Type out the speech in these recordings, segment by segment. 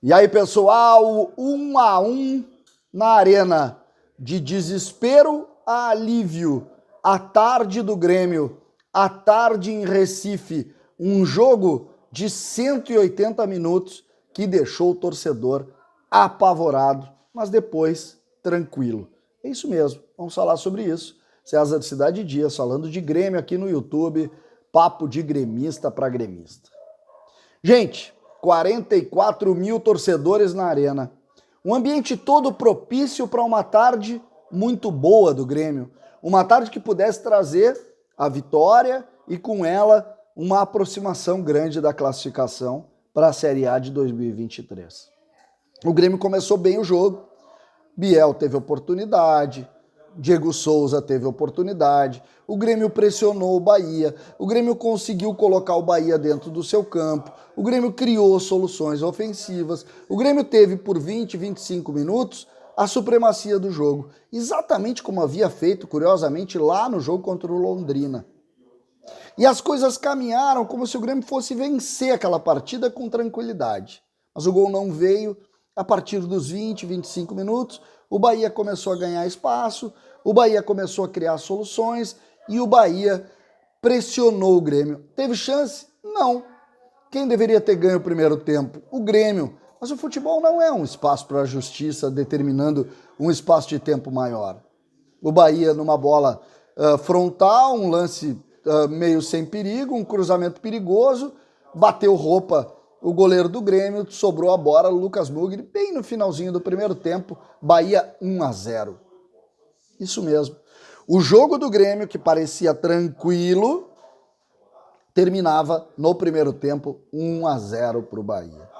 E aí, pessoal, 1-1 na arena, de desespero a alívio. A tarde do Grêmio, a tarde em Recife, um jogo de 180 minutos que deixou o torcedor apavorado, mas depois tranquilo. É isso mesmo, vamos falar sobre isso. César de Cidade Dias falando de Grêmio aqui no YouTube, papo de gremista para gremista. Gente, 44 mil torcedores na arena. Um ambiente todo propício para uma tarde muito boa do Grêmio. Uma tarde que pudesse trazer a vitória e com ela uma aproximação grande da classificação para a Série A de 2023. O Grêmio começou bem o jogo. Biel teve oportunidade, Diego Souza teve oportunidade, o Grêmio pressionou o Bahia, o Grêmio conseguiu colocar o Bahia dentro do seu campo, o Grêmio criou soluções ofensivas, o Grêmio teve por 20, 25 minutos a supremacia do jogo, exatamente como havia feito, curiosamente, lá no jogo contra o Londrina. E as coisas caminharam como se o Grêmio fosse vencer aquela partida com tranquilidade. Mas o gol não veio. A partir dos 20, 25 minutos, o Bahia começou a ganhar espaço, o Bahia começou a criar soluções e o Bahia pressionou o Grêmio. Teve chance? Não. Quem deveria ter ganho o primeiro tempo? O Grêmio. Mas o futebol não é um espaço para a justiça determinando um espaço de tempo maior. O Bahia numa bola frontal, um lance meio sem perigo, um cruzamento perigoso, bateu roupa o goleiro do Grêmio, sobrou a bola, Lucas Mugni, bem no finalzinho do primeiro tempo, Bahia 1-0. Isso mesmo. O jogo do Grêmio, que parecia tranquilo, terminava no primeiro tempo 1-0 para o Bahia.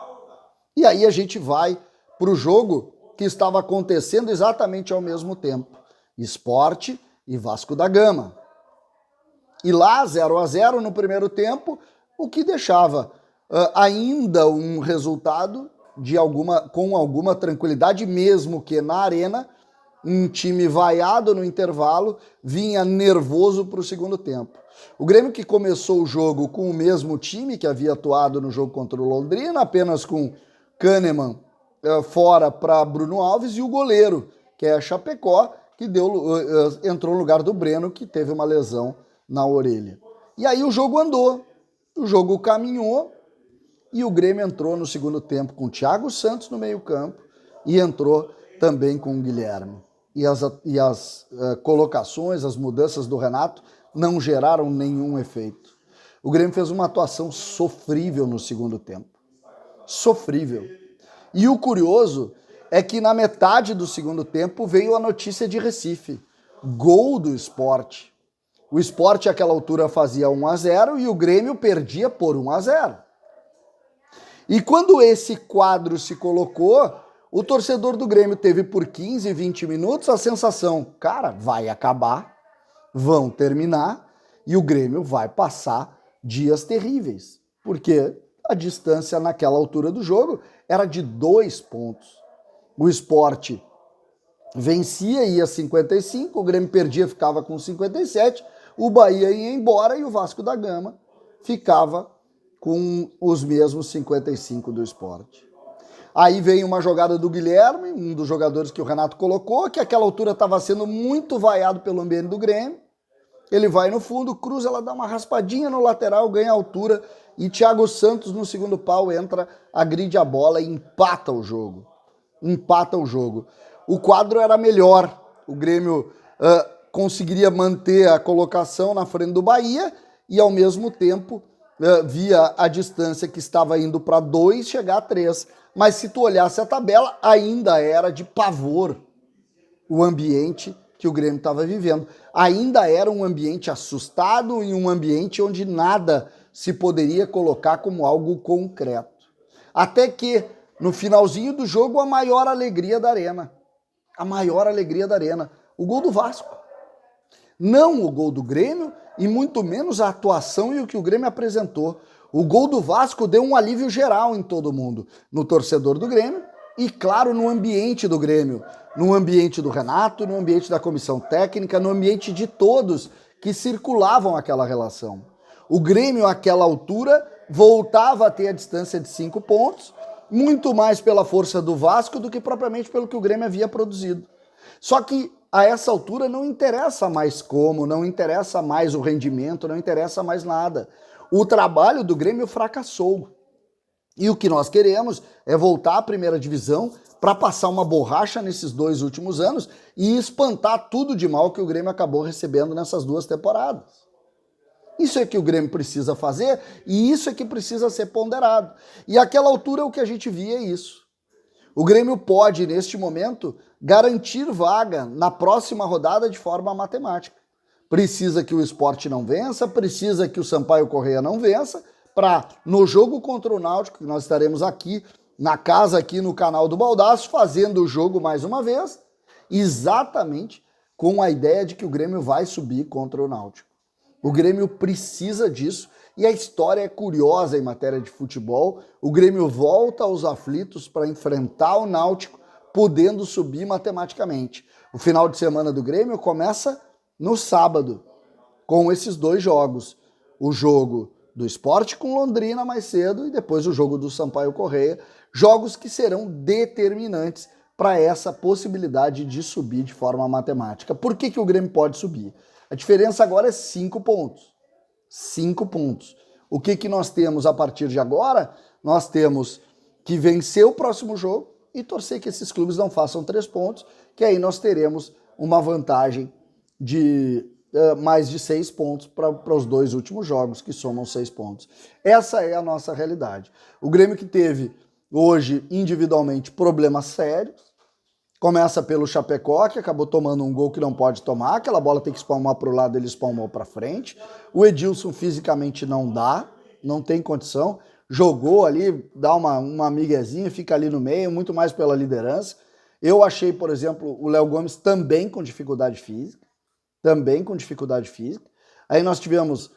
E aí a gente vai para o jogo que estava acontecendo exatamente ao mesmo tempo. Sport e Vasco da Gama. E lá, 0-0 no primeiro tempo, o que deixava ainda um resultado com alguma tranquilidade, mesmo que na arena, um time vaiado no intervalo, vinha nervoso para o segundo tempo. O Grêmio que começou o jogo com o mesmo time que havia atuado no jogo contra o Londrina, apenas com Kahneman fora para Bruno Alves, e o goleiro, que é a Chapecó, que entrou no lugar do Breno, que teve uma lesão na orelha. E aí o jogo andou, o jogo caminhou, e o Grêmio entrou no segundo tempo com o Thiago Santos no meio-campo e entrou também com o Guilherme. E as colocações, as mudanças do Renato não geraram nenhum efeito. O Grêmio fez uma atuação sofrível no segundo tempo. Sofrível. E o curioso é que na metade do segundo tempo veio a notícia de Recife. Gol do Sport. O Sport àquela altura fazia 1-0 e o Grêmio perdia por 1-0. E quando esse quadro se colocou, o torcedor do Grêmio teve por 15, 20 minutos a sensação, cara, vai acabar, vão terminar e o Grêmio vai passar dias terríveis. Porque a distância naquela altura do jogo era de 2 pontos. O Sport vencia, ia 55, o Grêmio perdia, ficava com 57, o Bahia ia embora e o Vasco da Gama ficava com os mesmos 55 do Sport. Aí veio uma jogada do Guilherme, um dos jogadores que o Renato colocou, que àquela altura estava sendo muito vaiado pelo ambiente do Grêmio. Ele vai no fundo, cruza, ela dá uma raspadinha no lateral, ganha altura, e Thiago Santos no segundo pau entra, agride a bola e empata o jogo. Empata o jogo. O quadro era melhor, o Grêmio conseguiria manter a colocação na frente do Bahia e ao mesmo tempo via a distância que estava indo para 2 chegar a 3. Mas se tu olhasse a tabela, ainda era de pavor o ambiente que o Grêmio estava vivendo. Ainda era um ambiente assustado e um ambiente onde nada se poderia colocar como algo concreto. Até que, no finalzinho do jogo, a maior alegria da arena. A maior alegria da arena. O gol do Vasco. Não o gol do Grêmio e muito menos a atuação e o que o Grêmio apresentou. O gol do Vasco deu um alívio geral em todo mundo, no torcedor do Grêmio e, claro, no ambiente do Grêmio, no ambiente do Renato, no ambiente da comissão técnica, no ambiente de todos que circulavam aquela relação. O Grêmio, àquela altura, voltava a ter a distância de 5 pontos muito mais pela força do Vasco do que propriamente pelo que o Grêmio havia produzido. Só que a essa altura não interessa mais como, não interessa mais o rendimento, não interessa mais nada. O trabalho do Grêmio fracassou. E o que nós queremos é voltar à primeira divisão para passar uma borracha nesses 2 últimos anos e espantar tudo de mal que o Grêmio acabou recebendo nessas 2 temporadas. Isso é que o Grêmio precisa fazer e isso é que precisa ser ponderado. E àquela altura o que a gente via é isso. O Grêmio pode, neste momento, garantir vaga na próxima rodada de forma matemática. Precisa que o Sport não vença, precisa que o Sampaio Corrêa não vença, para, no jogo contra o Náutico, que nós estaremos aqui, na casa, aqui no canal do Baldasso, fazendo o jogo mais uma vez, exatamente com a ideia de que o Grêmio vai subir contra o Náutico. O Grêmio precisa disso e a história é curiosa em matéria de futebol. O Grêmio volta aos aflitos para enfrentar o Náutico, podendo subir matematicamente. O final de semana do Grêmio começa no sábado, com esses 2 jogos. O jogo do Sport com Londrina mais cedo e depois o jogo do Sampaio Corrêa. Jogos que serão determinantes para essa possibilidade de subir de forma matemática. Por que o Grêmio pode subir? A diferença agora é 5 pontos. 5 pontos. O que nós temos a partir de agora? Nós temos que vencer o próximo jogo e torcer que esses clubes não façam 3 pontos, que aí nós teremos uma vantagem de mais de 6 pontos para os 2 últimos jogos, que somam 6 pontos. Essa é a nossa realidade. O Grêmio que teve hoje, individualmente, problemas sérios. Começa pelo Chapecó, que acabou tomando um gol que não pode tomar. Aquela bola tem que espalmar para o lado, ele espalmou para frente. O Edilson fisicamente não dá, não tem condição. Jogou ali, dá uma miguezinha, fica ali no meio, muito mais pela liderança. Eu achei, por exemplo, o Léo Gomes também com dificuldade física. Aí nós tivemos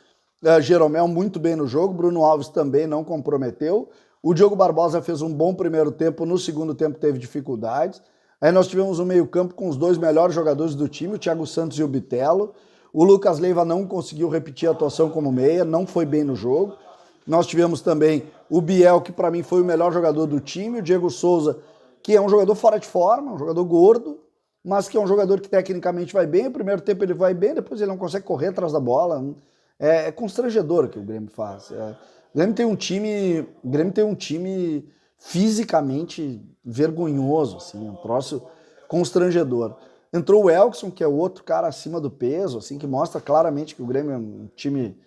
Jeromel muito bem no jogo, Bruno Alves também não comprometeu. O Diogo Barbosa fez um bom primeiro tempo, no segundo tempo teve dificuldades. Aí nós tivemos um meio-campo com os 2 melhores jogadores do time, o Thiago Santos e o Bitelo. O Lucas Leiva não conseguiu repetir a atuação como meia, não foi bem no jogo. Nós tivemos também o Biel, que para mim foi o melhor jogador do time, o Diego Souza, que é um jogador fora de forma, um jogador gordo, mas que é um jogador que tecnicamente vai bem. No primeiro tempo ele vai bem, depois ele não consegue correr atrás da bola. É constrangedor o que o Grêmio faz. O Grêmio tem um time fisicamente vergonhoso, assim, um troço constrangedor. Entrou o Elkson, que é outro cara acima do peso, assim, que mostra claramente que o Grêmio é um time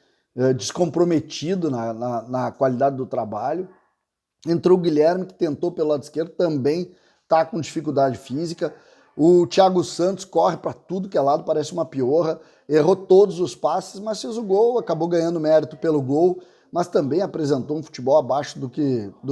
descomprometido na qualidade do trabalho. Entrou o Guilherme, que tentou pelo lado esquerdo, também está com dificuldade física. O Thiago Santos corre para tudo que é lado, parece uma piorra, errou todos os passes, mas fez o gol, acabou ganhando mérito pelo gol, mas também apresentou um futebol abaixo do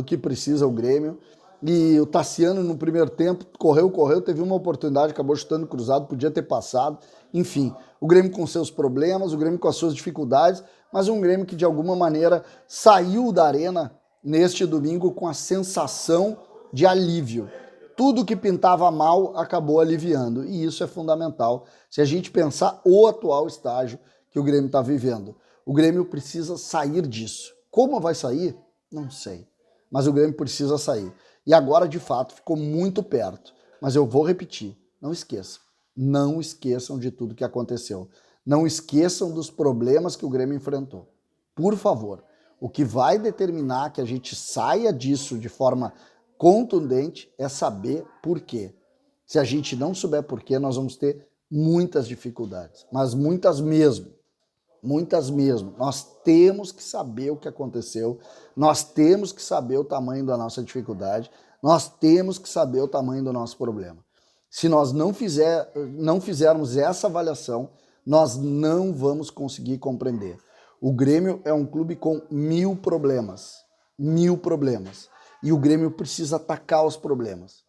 que precisa o Grêmio. E o Tassiano, no primeiro tempo, correu, teve uma oportunidade, acabou chutando cruzado, podia ter passado. Enfim, o Grêmio com seus problemas, o Grêmio com as suas dificuldades, mas um Grêmio que de alguma maneira saiu da arena neste domingo com a sensação de alívio. Tudo que pintava mal acabou aliviando, e isso é fundamental se a gente pensar o atual estágio que o Grêmio está vivendo. O Grêmio precisa sair disso. Como vai sair? Não sei. Mas o Grêmio precisa sair. E agora, de fato, ficou muito perto. Mas eu vou repetir, não esqueçam. Não esqueçam de tudo que aconteceu. Não esqueçam dos problemas que o Grêmio enfrentou. Por favor, o que vai determinar que a gente saia disso de forma contundente é saber por quê. Se a gente não souber por quê, nós vamos ter muitas dificuldades, mas muitas mesmo. Muitas mesmo. Nós temos que saber o que aconteceu, nós temos que saber o tamanho da nossa dificuldade, nós temos que saber o tamanho do nosso problema. Se nós não fizermos essa avaliação, nós não vamos conseguir compreender. O Grêmio é um clube com 1000 problemas. 1000 problemas. E o Grêmio precisa atacar os problemas.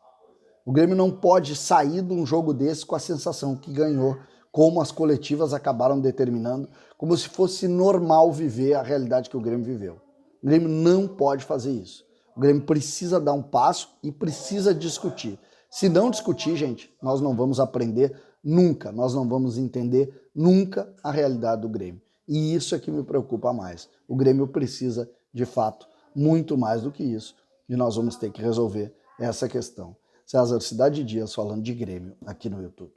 O Grêmio não pode sair de um jogo desse com a sensação que ganhou, como as coletivas acabaram determinando, como se fosse normal viver a realidade que o Grêmio viveu. O Grêmio não pode fazer isso. O Grêmio precisa dar um passo e precisa discutir. Se não discutir, gente, nós não vamos aprender nunca, nós não vamos entender nunca a realidade do Grêmio. E isso é que me preocupa mais. O Grêmio precisa, de fato, muito mais do que isso, e nós vamos ter que resolver essa questão. César Cidade Dias falando de Grêmio aqui no YouTube.